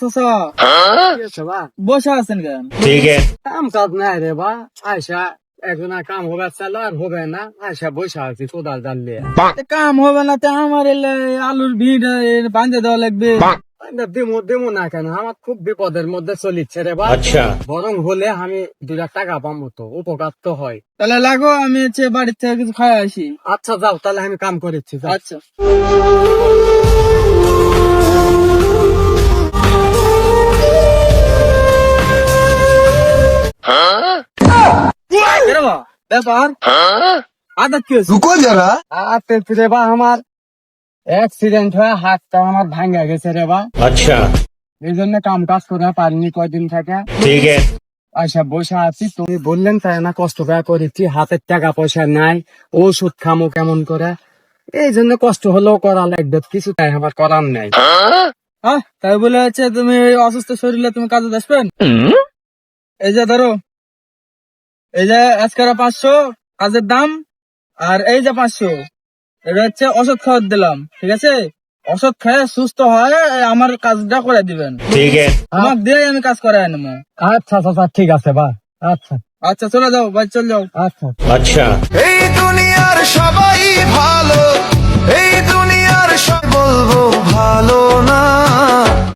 চাচা বসে আছেন কেন? কাম কাজ নাই রে বা আয়সা এখন আর কাম হবে চালো আর হবে না আয়সা বসে আছি কোদাল জানলে কাম হবে না তো আমার এলে আলুর ভিড় বাঁধে দেওয়া লাগবে। দেমো দেমো না কেন আমার খুব বিপদের মধ্যে চলিচ্ছে রে বা বরং হলে আমি 2 লাখ টাকা পাবো তো উপকার তো হয়। তাহলে লাগো আমি হচ্ছে বাড়ির থেকে কিছু খাই আসি। আচ্ছা যাও তাহলে আমি কাম করেছি। আচ্ছা ব্যাপার আদা কি হয়েছে? रुको जरा। রে বা আমার অ্যাক্সিডেন্ট হয়ে হাতটা আমার ভাঙা গেছে রে বা। अच्छा এই জন্য কাম কাজ করে পারিনি কয়দিন থেকে। ठीक है। আচ্ছা বসে আছি তুমি বললেন তাই না কষ্ট করে করেছি হাতের টাকা পয়সা নাই ওষুধ খামো কেমন করে এই জন্য কষ্ট হলেও করা লাগবে কিছু তাই আমার করার নাই। হ্যাঁ তাই বলে হচ্ছে তুমি অসুস্থ শরীরে তুমি কাজে আসবেন। এই যে ধরো এই যে আজকের 500 কাজের দাম আর এই যে 500 এটা হচ্ছে ওষুধ খাওয়ার দিলাম, ঠিক আছে? ওষুধ খেয়ে সুস্থ হয় আমার কাজটা করে দিবেন। ठीक है। আমাকে দিয়ে আমি কাজ করাই নেবো। আচ্ছা আচ্ছা ঠিক আছে বা। আচ্ছা আচ্ছা চলে যাও ভাই, চলে যাও। আচ্ছা अच्छा এই দুনিয়ার সবাই ভালো, এই দুনিয়ার সব বলবো ভালো না।